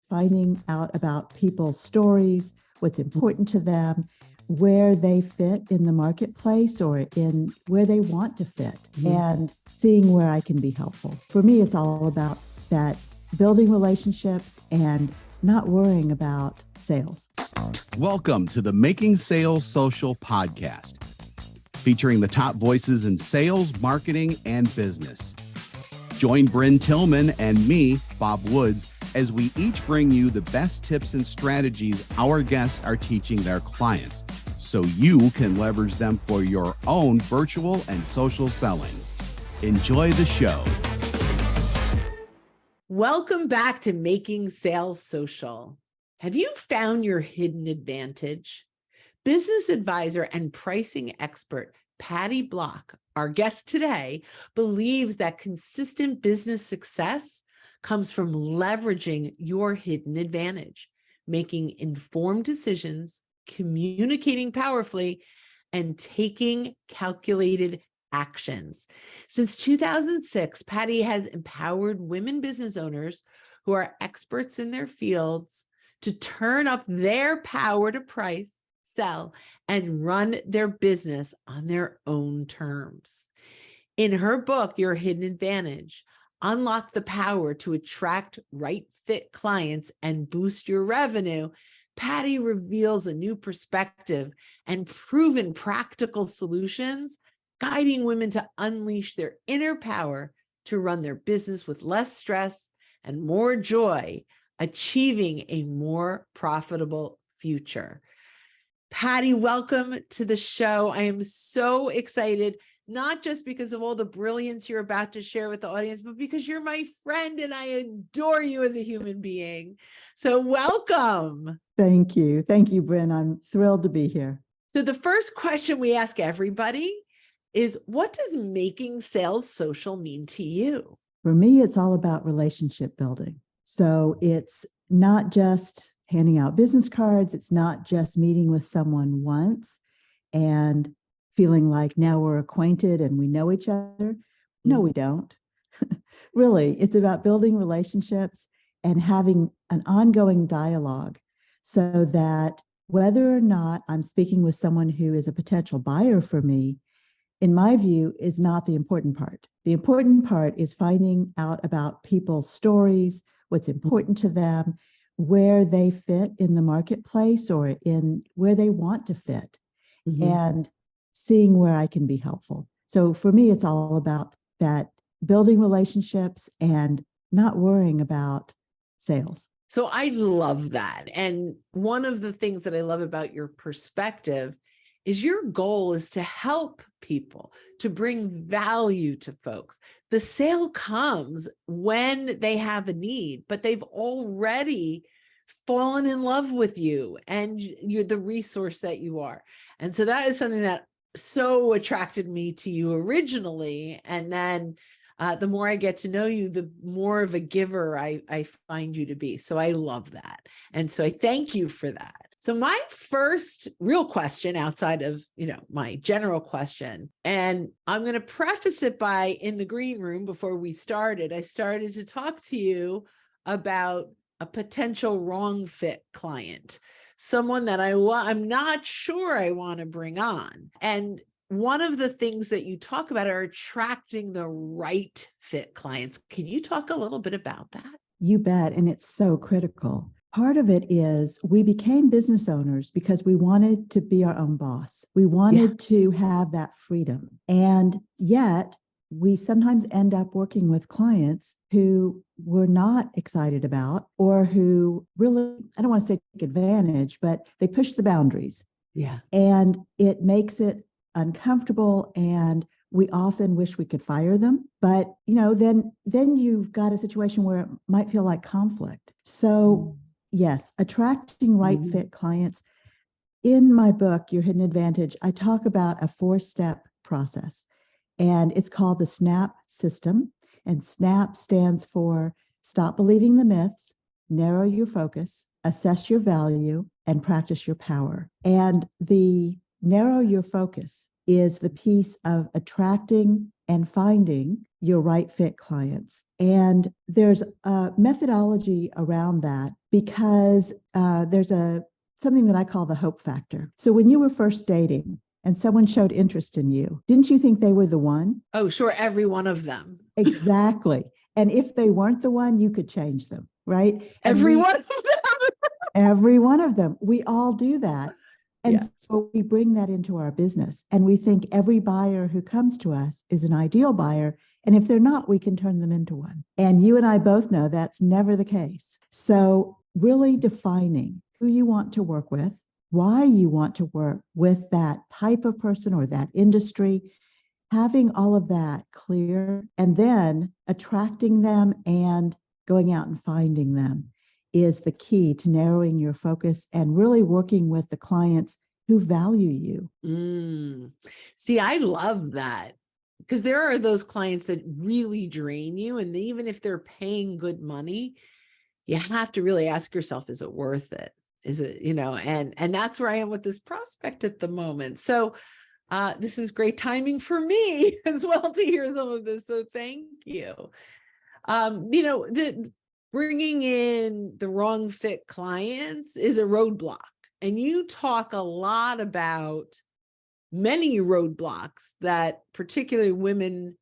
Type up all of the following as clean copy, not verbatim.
finding out about people's stories, what's important to them, where they fit in the marketplace or in where they want to fit, and seeing where I can be helpful. For me, it's all about that, building relationships and not worrying about sales. Welcome to the Making Sales Social podcast, featuring the top voices in sales, marketing, and business. Join Bryn Tillman and me, Bob Woods, as we each bring you the best tips and strategies our guests are teaching their clients, so you can leverage them for your own virtual and social selling. Enjoy the show. Welcome back to Making Sales Social. Have you found your hidden advantage? Business advisor and pricing expert Patty Block, our guest today, believes that consistent business success comes from leveraging your hidden advantage, making informed decisions, communicating powerfully, and taking calculated actions. Since 2006, Patty has empowered women business owners who are experts in their fields to turn up their power to price, sell, and run their business on their own terms. In her book, Your Hidden Advantage, Unlock the Power to Attract Right Fit Clients and Boost Your Revenue, Patty reveals a new perspective and proven practical solutions, guiding women to unleash their inner power to run their business with less stress and more joy, achieving a more profitable future. Patty, welcome to the show. I am so excited, not just because of all the brilliance you're about to share with the audience, but because you're my friend and I adore you as a human being. So welcome. Thank you. Thank you, Bryn. I'm thrilled to be here. So the first question we ask everybody is, what does making sales social mean to you? For me, it's all about relationship building. So it's not just handing out business cards. It's not just meeting with someone once and feeling like now we're acquainted and we know each other. No, we don't. Really, it's about building relationships and having an ongoing dialogue so that whether or not I'm speaking with someone who is a potential buyer for me, in my view, is not the important part. The important part is finding out about people's stories, what's important to them, where they fit in the marketplace or in where they want to fit, and seeing where I can be helpful. So for me, it's all about that, building relationships and not worrying about sales. So I love that. And one of the things that I love about your perspective is your goal is to help people, to bring value to folks. The sale comes when they have a need, but they've already fallen in love with you and you're the resource that you are. And so that is something that so attracted me to you originally. And then the more I get to know you, the more of a giver I find you to be. So I love that. And so I thank you for that. So my first real question outside of, my general question, and I'm going to preface it by, in the green room before we started, I started to talk to you about a potential wrong fit client, someone that I'm not sure I want to bring on. And one of the things that you talk about are attracting the right fit clients. Can you talk a little bit about that? You bet. And it's so critical. Part of it is we became business owners because we wanted to be our own boss. We wanted to have that freedom. And yet we sometimes end up working with clients who we're not excited about, or who really, I don't want to say take advantage, but they push the boundaries. Yeah. And it makes it uncomfortable. And we often wish we could fire them. But, then you've got a situation where it might feel like conflict. So yes, attracting right fit clients. In my book, Your Hidden Advantage, I talk about a 4-step process, and it's called the SNAP system. And SNAP stands for stop believing the myths, narrow your focus, assess your value, and practice your power. And the narrow your focus is the piece of attracting and finding your right fit clients. And there's a methodology around that because there's something that I call the hope factor. So when you were first dating and someone showed interest in you, didn't you think they were the one? Oh, sure. Every one of them. Exactly. And if they weren't the one, you could change them, right? Every one of them. Every one of them. We all do that. And Yeah. so we bring that into our business and we think every buyer who comes to us is an ideal buyer. And if they're not, we can turn them into one. And you and I both know that's never the case. So really defining who you want to work with, why you want to work with that type of person or that industry, having all of that clear, and then attracting them and going out and finding them is the key to narrowing your focus and really working with the clients who value you. See, I love that because there are those clients that really drain you. And even if they're paying good money, you have to really ask yourself, is it worth it? Is it, and that's where I am with this prospect at the moment. So this is great timing for me as well to hear some of this. So thank you. The bringing in the wrong fit clients is a roadblock. And you talk a lot about many roadblocks that particularly women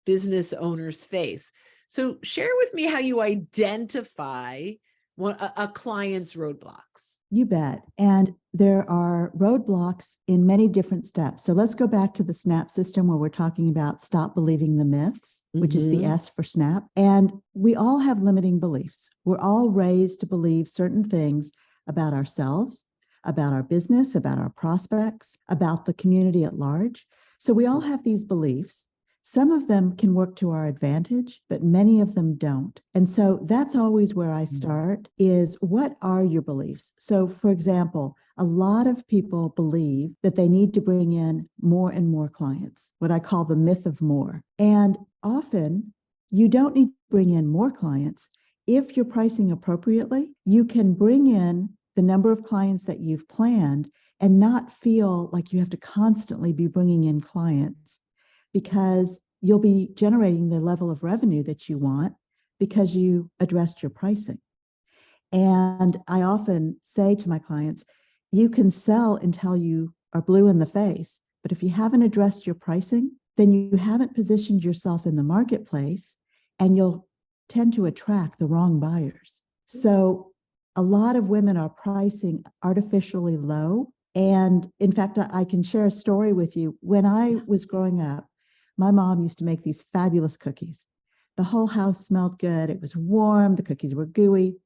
business owners face. So share with me how you identify a client's roadblocks. You bet. And there are roadblocks in many different steps. So let's go back to the SNAP system where we're talking about stop believing the myths, which is the S for SNAP. And we all have limiting beliefs. We're all raised to believe certain things about ourselves, about our business, about our prospects, about the community at large. So we all have these beliefs. Some of them can work to our advantage, but many of them don't. And so that's always where I start is what are your beliefs? So for example, a lot of people believe that they need to bring in more and more clients, what I call the myth of more. And often you don't need to bring in more clients. If you're pricing appropriately, you can bring in the number of clients that you've planned and not feel like you have to constantly be bringing in clients, because you'll be generating the level of revenue that you want because you addressed your pricing. And I often say to my clients, you can sell until you are blue in the face, but if you haven't addressed your pricing, then you haven't positioned yourself in the marketplace and you'll tend to attract the wrong buyers. So a lot of women are pricing artificially low. And in fact, I can share a story with you. When I was growing up, my mom used to make these fabulous cookies. The whole house smelled good. It was warm. The cookies were gooey.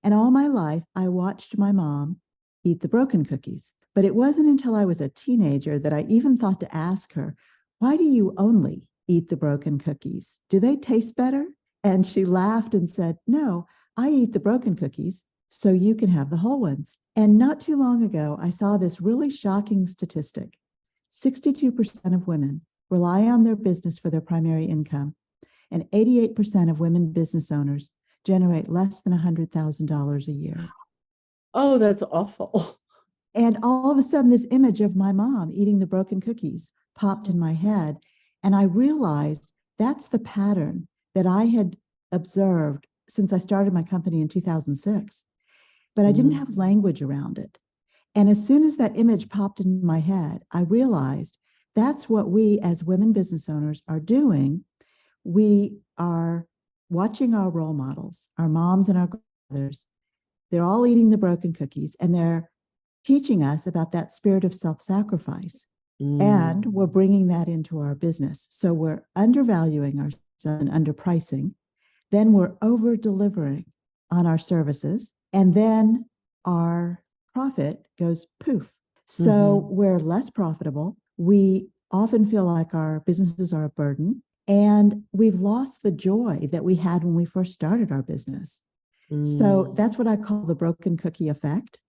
And all my life, I watched my mom eat the broken cookies. But it wasn't until I was a teenager that I even thought to ask her, why do you only eat the broken cookies? Do they taste better? And she laughed and said, no, I eat the broken cookies so you can have the whole ones. And not too long ago, I saw this really shocking statistic. 62% of women rely on their business for their primary income, and 88% of women business owners generate less than $100,000 a year. Oh, that's awful. And all of a sudden, this image of my mom eating the broken cookies popped in my head. And I realized that's the pattern that I had observed since I started my company in 2006. But I didn't have language around it. And as soon as that image popped in my head, I realized that's what we as women business owners are doing. We are watching our role models, our moms and our grandmothers. They're all eating the broken cookies and they're teaching us about that spirit of self-sacrifice. And we're bringing that into our business. So we're undervaluing ourselves and underpricing. Then we're over-delivering on our services. And then our profit goes poof. So we're less profitable. We often feel like our businesses are a burden, and we've lost the joy that we had when we first started our business. So that's what I call the broken cookie effect.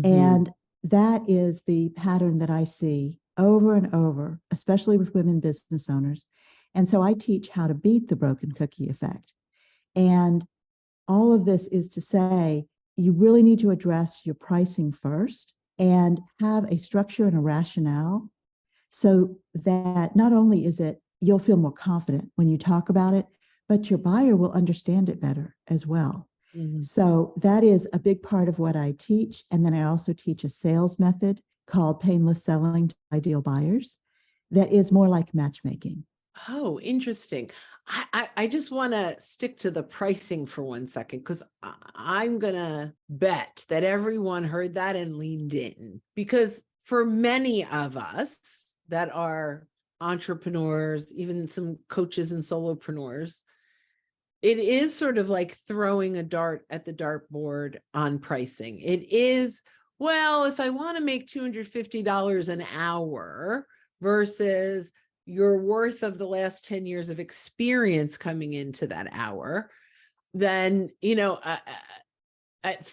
And that is the pattern that I see over and over, especially with women business owners. And so I teach how to beat the broken cookie effect. And all of this is to say, you really need to address your pricing first and have a structure and a rationale so that not only is it, you'll feel more confident when you talk about it, but your buyer will understand it better as well. Mhm. So that is a big part of what I teach. And then I also teach a sales method called painless selling to ideal buyers that is more like matchmaking. Oh, interesting. I just want to stick to the pricing for 1 second, because I'm going to bet that everyone heard that and leaned in, because for many of us that are entrepreneurs, even some coaches and solopreneurs, it is sort of like throwing a dart at the dartboard on pricing. It is, well, if I want to make $250 an hour versus your worth of the last 10 years of experience coming into that hour, then,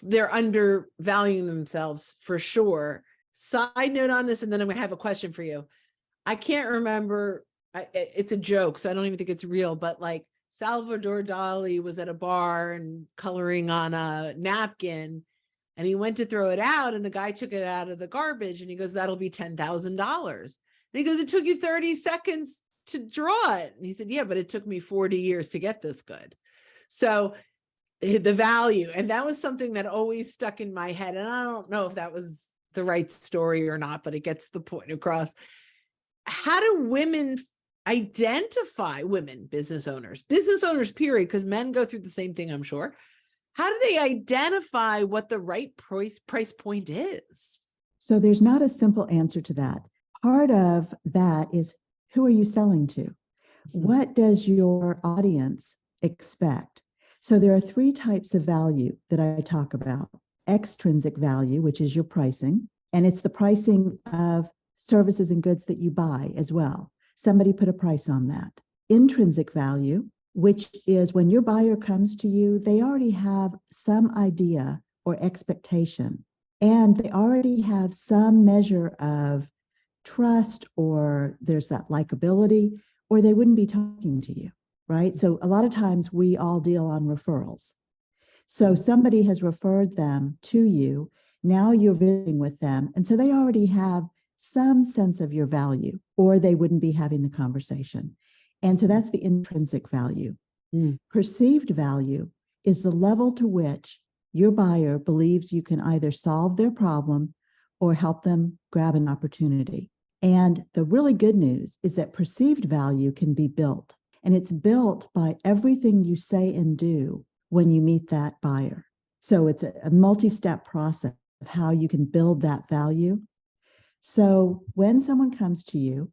they're undervaluing themselves for sure. Side note on this, and then I'm going to have a question for you. I can't remember. It's a joke, so I don't even think it's real, but like Salvador Dali was at a bar and coloring on a napkin, and he went to throw it out, and the guy took it out of the garbage, and he goes, "That'll be $10,000. And he goes, "It took you 30 seconds to draw it." And he said, "Yeah, but it took me 40 years to get this good." So the value, and that was something that always stuck in my head. And I don't know if that was the right story or not, but it gets the point across. How do women identify business owners, period, because men go through the same thing, I'm sure. How do they identify what the right price point is? So there's not a simple answer to that. Part of that is, who are you selling to? What does your audience expect? So there are 3 types of value that I talk about. Extrinsic value, which is your pricing, and it's the pricing of services and goods that you buy as well. Somebody put a price on that. Intrinsic value, which is when your buyer comes to you, they already have some idea or expectation, and they already have some measure of trust, or there's that likability, or they wouldn't be talking to you, right? So a lot of times we all deal on referrals. So somebody has referred them to you. Now you're visiting with them. And so they already have some sense of your value, or they wouldn't be having the conversation. And so that's the intrinsic value. Perceived value is the level to which your buyer believes you can either solve their problem or help them grab an opportunity. And the really good news is that perceived value can be built, and it's built by everything you say and do when you meet that buyer. So it's a multi-step process of how you can build that value. So when someone comes to you,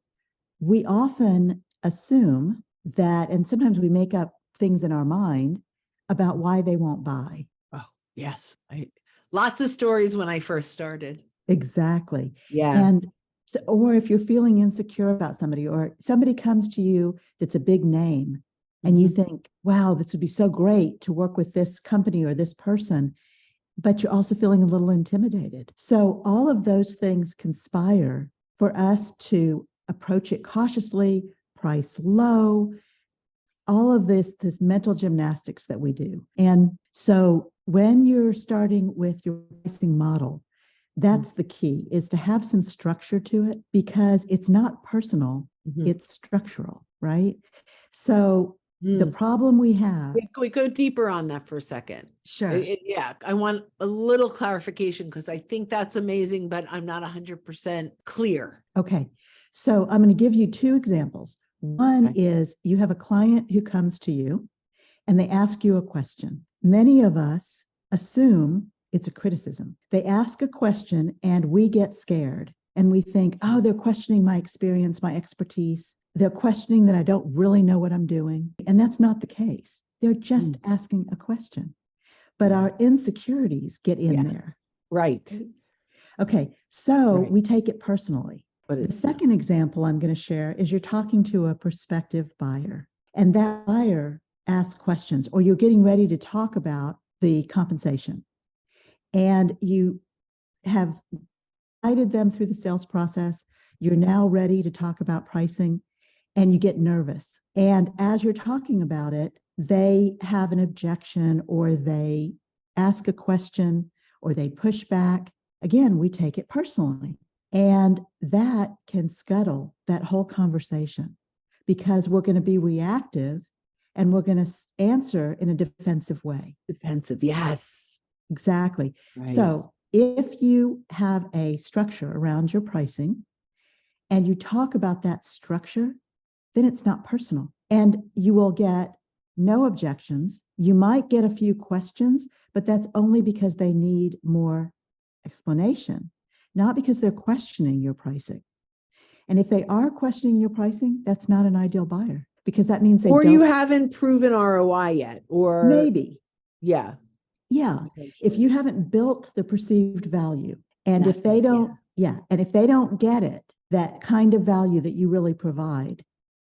we often assume that, and sometimes we make up things in our mind about why they won't buy. Oh, yes. Lots of stories when I first started. Exactly. Yeah. And so, or if you're feeling insecure about somebody, or somebody comes to you that's a big name, and you think, wow, this would be so great to work with this company or this person, but you're also feeling a little intimidated. So all of those things conspire for us to approach it cautiously, price low, all of this mental gymnastics that we do. And so when you're starting with your pricing model, that's the key, is to have some structure to it, because it's not personal, it's structural, right? So the problem we have. We go deeper on that for a second. Sure. Yeah, I want a little clarification, because I think that's amazing, but I'm not 100% clear. Okay. So I'm going to give you 2 examples. One is, you have a client who comes to you and they ask you a question. Many of us assume it's a criticism. They ask a question and we get scared and we think, oh, they're questioning my experience, my expertise. They're questioning that I don't really know what I'm doing. And that's not the case. They're just asking a question. But our insecurities get in there. Right. Okay. So we take it personally. But the second example I'm going to share is, you're talking to a prospective buyer, and that buyer asks questions, or you're getting ready to talk about the compensation, and you have guided them through the sales process. You're now ready to talk about pricing, and you get nervous. And as you're talking about it, they have an objection, or they ask a question, or they push back. Again, we take it personally. And that can scuttle that whole conversation, because we're going to be reactive and we're going to answer in a defensive way. Defensive. Yes. Exactly. Right. So if you have a structure around your pricing and you talk about that structure, then it's not personal and you will get no objections. You might get a few questions, but that's only because they need more explanation, not because they're questioning your pricing. And if they are questioning your pricing, that's not an ideal buyer because that means they Or don't. you haven't proven ROI yet, or maybe. Yeah. Yeah. If you haven't built the perceived value, and That's if they it, don't, and if they don't get it, that kind of value that you really provide,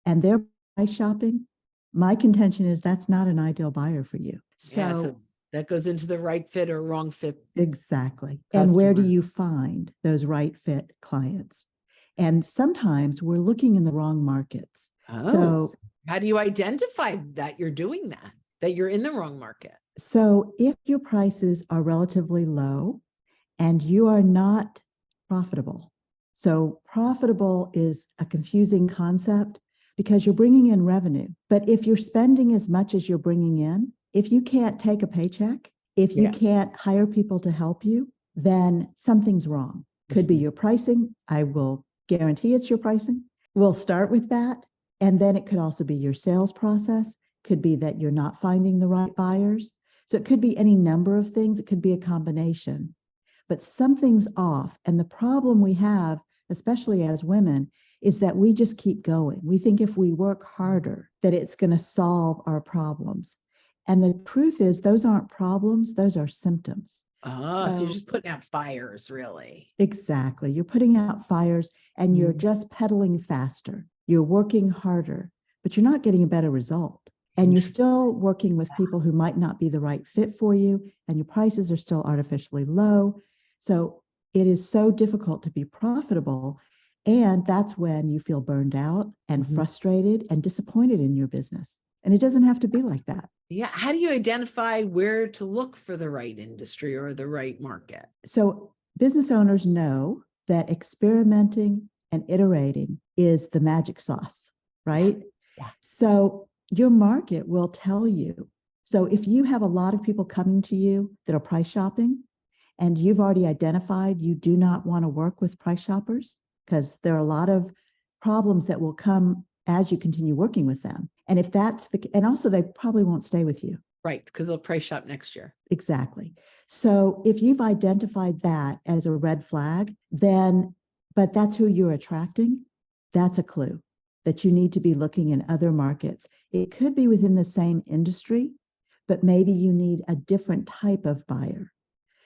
and they're price shopping, my contention is that's not an ideal buyer for you. So that goes into the right fit or wrong fit. Exactly. And where do you find those right fit clients? And sometimes we're looking in the wrong markets. So how do you identify that you're doing that, that you're in the wrong market? So if your prices are relatively low and you are not profitable, so profitable is a confusing concept because you're bringing in revenue. But if you're spending as much as you're bringing in, if you can't take a paycheck, if you can't hire people to help you, then something's wrong. Could be your pricing. I will guarantee it's your pricing. We'll start with that. And then it could also be your sales process. Could be that you're not finding the right buyers. So it could be any number of things. It could be a combination, but something's off. And the problem we have, especially as women, is that we just keep going. We think if we work harder, that it's going to solve our problems. And the truth is, those aren't problems. Those are symptoms. So you're just putting out fires, really. Exactly. You're putting out fires and you're just pedaling faster. You're working harder, but you're not getting a better result. And you're still working with people who might not be the right fit for you, and your prices are still artificially low. So it is so difficult to be profitable. And that's when you feel burned out and frustrated and disappointed in your business. And it doesn't have to be like that. Yeah. How do you identify where to look for the right industry or the right market? So business owners know that experimenting and iterating is the magic sauce, right? Yeah. So your market will tell you. So if you have a lot of people coming to you that are price shopping and you've already identified you do not want to work with price shoppers because there are a lot of problems that will come as you continue working with them. And if that's and also they probably won't stay with you. Right, because they'll price shop next year. Exactly. So if you've identified that as a red flag, then, but that's who you're attracting, that's a clue that you need to be looking in other markets. It could be within the same industry, but maybe you need a different type of buyer.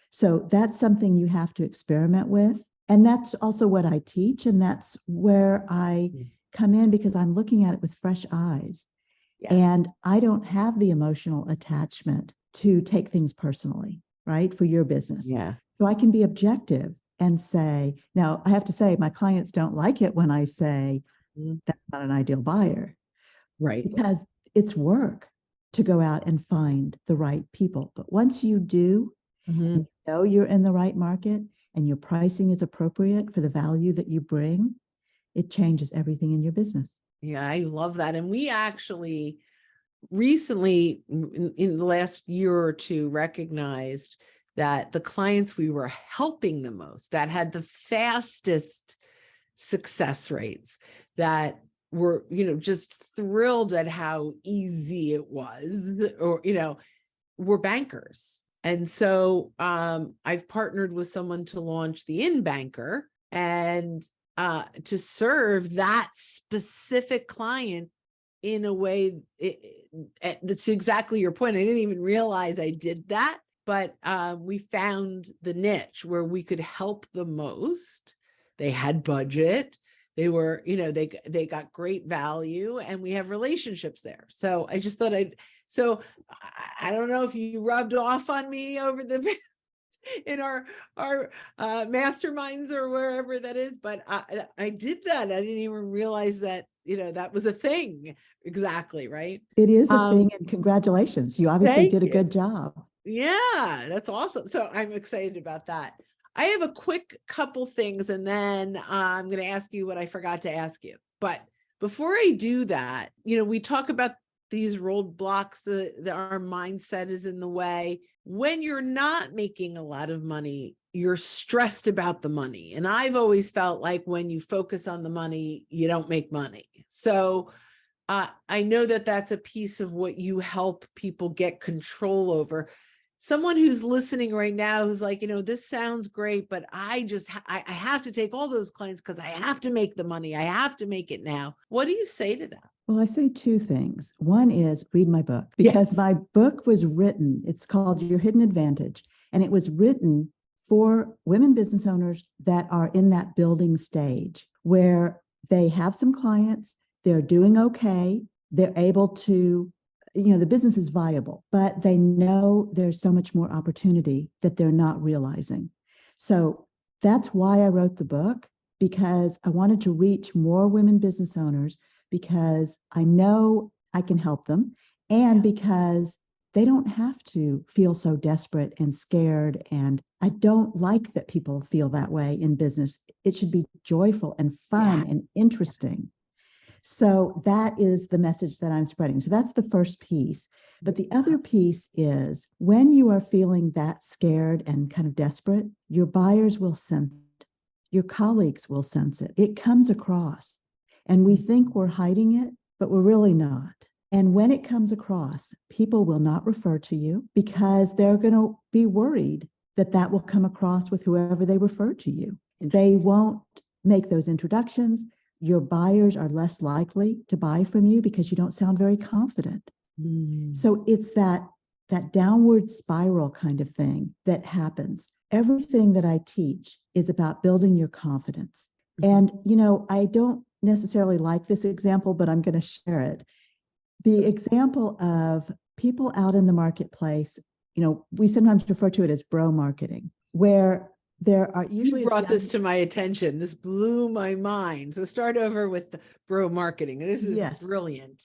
So that's something you have to experiment with. And that's also what I teach. And that's where I come in because I'm looking at it with fresh eyes. And I don't have the emotional attachment to take things personally, right? For your business. So I can be objective and say, now I have to say my clients don't like it when I say, that's not an ideal buyer. Right. Because it's work to go out and find the right people. But once you do, you know you're in the right market and your pricing is appropriate for the value that you bring, it changes everything in your business. Yeah, I love that. And we actually recently, in the last year or two, recognized that the clients we were helping the most, that had the fastest success rates, that were, just thrilled at how easy it was, or, were bankers. And so I've partnered with someone to launch the In Banker and to serve that specific client in a way. That's exactly your point. I didn't even realize I did that, but we found the niche where we could help the most. They had budget. They were, they got great value, and we have relationships there. So I just thought I don't know if you rubbed off on me over in our masterminds or wherever that is, but I did that. I didn't even realize that, that was a thing. Exactly. Right. It is a thing. And congratulations. You obviously did a good job. Yeah, that's awesome. So I'm excited about that. I have a quick couple things, and then I'm going to ask you what I forgot to ask you. But before I do that, we talk about these roadblocks, our mindset is in the way. When you're not making a lot of money, you're stressed about the money. And I've always felt like when you focus on the money, you don't make money. So I know that that's a piece of what you help people get control over. Someone who's listening right now who's like, this sounds great, but I have to take all those clients because I have to make the money. I have to make it now. What do you say to that? Well, I say two things. One is read my book, because Yes. my book was written, it's called Your Hidden Advantage, and it was written for women business owners that are in that building stage where they have some clients, they're doing okay, they're able to, the business is viable, but they know there's so much more opportunity that they're not realizing. So that's why I wrote the book, because I wanted to reach more women business owners, because I know I can help them, and because they don't have to feel so desperate and scared. And I don't like that people feel that way in business. It should be joyful and fun and interesting. So that is the message that I'm spreading. So that's the first piece. But the other piece is, when you are feeling that scared and kind of desperate, your buyers will sense it. Your colleagues will sense it. It comes across. And we think we're hiding it, but we're really not. And when it comes across, people will not refer to you because they're going to be worried that that will come across with whoever they refer to you. They won't make those introductions. Your buyers are less likely to buy from you because you don't sound very confident. So it's that downward spiral kind of thing that happens. Everything that I teach is about building your confidence. And, I don't necessarily like this example, but I'm going to share it. The example of people out in the marketplace, we sometimes refer to it as bro marketing, where there are usually— You brought this to my attention. This blew my mind. So start over with the bro marketing. This is brilliant.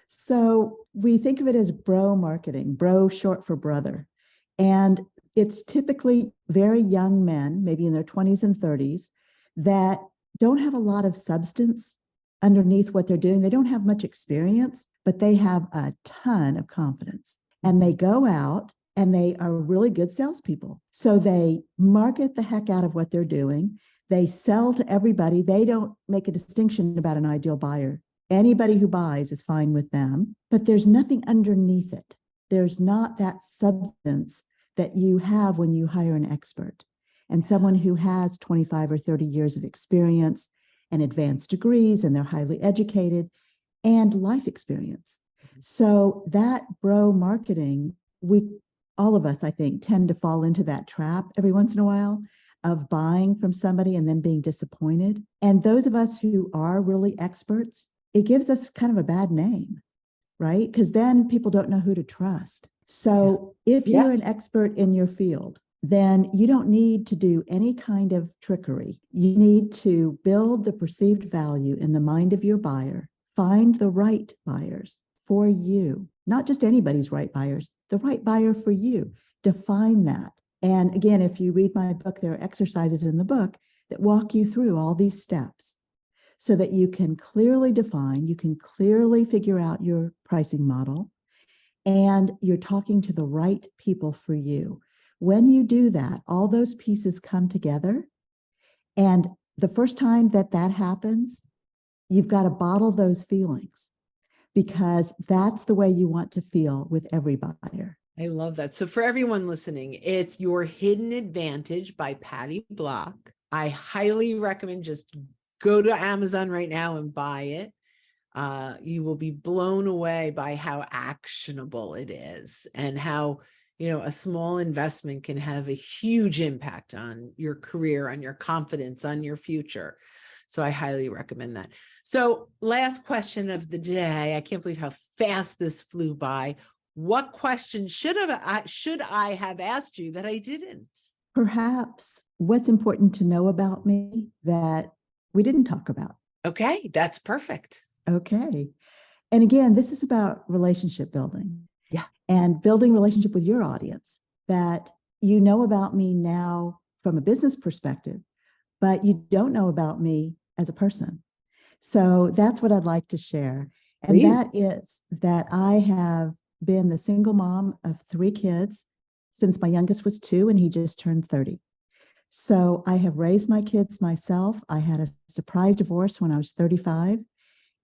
So we think of it as bro marketing, bro short for brother. And it's typically very young men, maybe in their 20s and 30s, that don't have a lot of substance underneath what they're doing. They don't have much experience, but they have a ton of confidence. And they go out and they are really good salespeople. So they market the heck out of what they're doing. They sell to everybody. They don't make a distinction about an ideal buyer. Anybody who buys is fine with them, but there's nothing underneath it. There's not that substance that you have when you hire an expert and someone who has 25 or 30 years of experience and advanced degrees, and they're highly educated and life experience. So that bro marketing, all of us, I think, tend to fall into that trap every once in a while of buying from somebody and then being disappointed. And those of us who are really experts, it gives us kind of a bad name, right? Because then people don't know who to trust. So if you're an expert in your field, then you don't need to do any kind of trickery. You need to build the perceived value in the mind of your buyer, find the right buyers for you, not just anybody's right buyers, the right buyer for you. Define that. And again, if you read my book, there are exercises in the book that walk you through all these steps so that you can clearly define, you can clearly figure out your pricing model, and you're talking to the right people for you. When you do that, all those pieces come together. And the first time that happens, you've got to bottle those feelings, because that's the way you want to feel with every buyer. I love that. So for everyone listening, it's Your Hidden Advantage by Patty Block. I highly recommend just go to Amazon right now and buy it. You will be blown away by how actionable it is and how, a small investment can have a huge impact on your career, on your confidence, on your future. So I highly recommend that. So last question of the day. I can't believe how fast this flew by. What question should I have asked you that I didn't? Perhaps what's important to know about me that we didn't talk about. Okay, that's perfect. Okay. And again, this is about relationship building. Yeah. And building relationship with your audience, that you know about me now from a business perspective, but you don't know about me as a person. So that's what I'd like to share. And Please. that is that I have been the single mom of 3 kids since my youngest was 2 and he just turned 30. So I have raised my kids myself. I had a surprise divorce when I was 35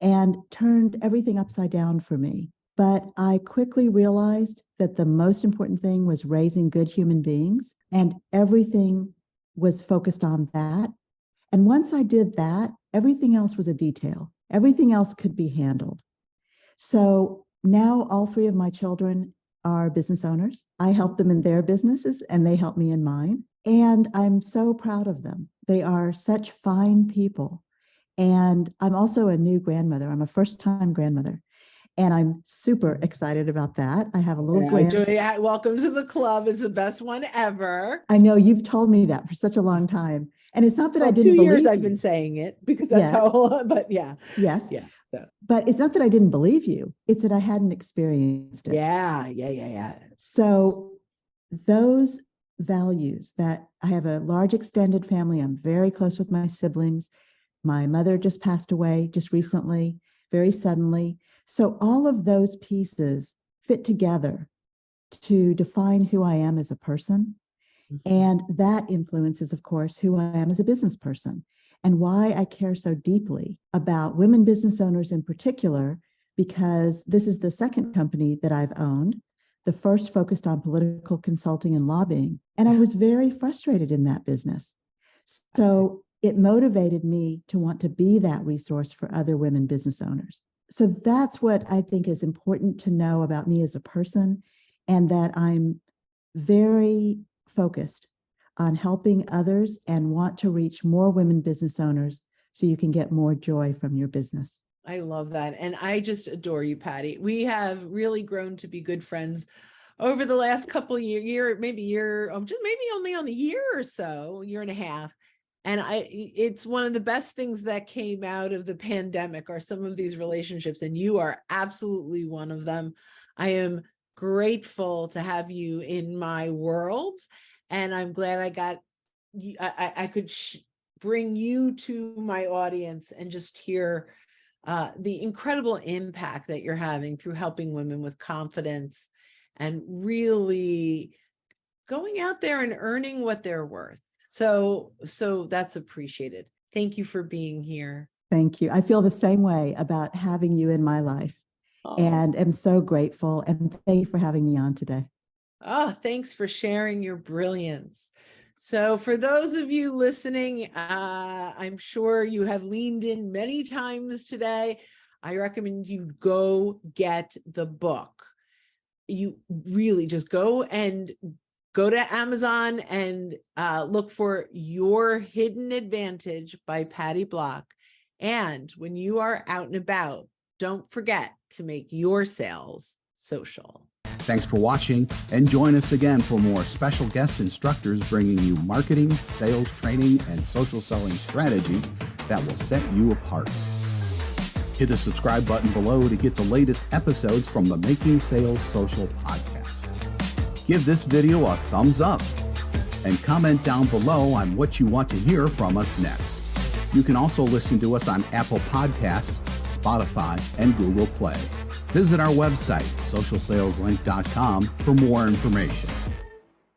and turned everything upside down for me. But I quickly realized that the most important thing was raising good human beings, and everything was focused on that. And once I did that, everything else was a detail. Everything else could be handled. So now all 3 of my children are business owners. I help them in their businesses and they help me in mine. And I'm so proud of them. They are such fine people. And I'm also a new grandmother. I'm a first-time grandmother. And I'm super excited about that. I have a little grandson. Welcome to the club. It's the best one ever. I know you've told me that for such a long time. And it's not that I didn't 2 years believe I've you. been saying it because that's Yes. how, but yeah. Yes. Yeah. So. But it's not that I didn't believe you. It's that I hadn't experienced it. Yeah. So those values that I have a large extended family. I'm very close with my siblings. My mother just passed away just recently, very suddenly. So all of those pieces fit together to define who I am as a person. Mm-hmm. And that influences, of course, who I am as a business person and why I care so deeply about women business owners in particular, because this is the second company that I've owned. The first focused on political consulting and lobbying. And I was very frustrated in that business. So it motivated me to want to be that resource for other women business owners. So that's what I think is important to know about me as a person, and that I'm very focused on helping others and want to reach more women business owners so you can get more joy from your business. I love that. And I just adore you, Patty. We have really grown to be good friends over the last couple of maybe only on a year or so, year and a half. And it's one of the best things that came out of the pandemic are some of these relationships. And you are absolutely one of them. I am grateful to have you in my world. And I'm glad I could bring you to my audience and just hear the incredible impact that you're having through helping women with confidence and really going out there and earning what they're worth. So that's appreciated. Thank you for being here. Thank you. I feel the same way about having you in my life and am so grateful. And thank you for having me on today. Oh, thanks for sharing your brilliance. So for those of you listening, I'm sure you have leaned in many times today. I recommend you go get the book. You really just go to Amazon and look for Your Hidden Advantage by Patty Block. And when you are out and about, don't forget to make your sales social. Thanks for watching, and join us again for more special guest instructors bringing you marketing, sales training, and social selling strategies that will set you apart. Hit the subscribe button below to get the latest episodes from the Making Sales Social podcast. Give this video a thumbs up and comment down below on what you want to hear from us next. You can also listen to us on Apple Podcasts, Spotify, and Google Play. Visit our website, socialsaleslink.com, for more information.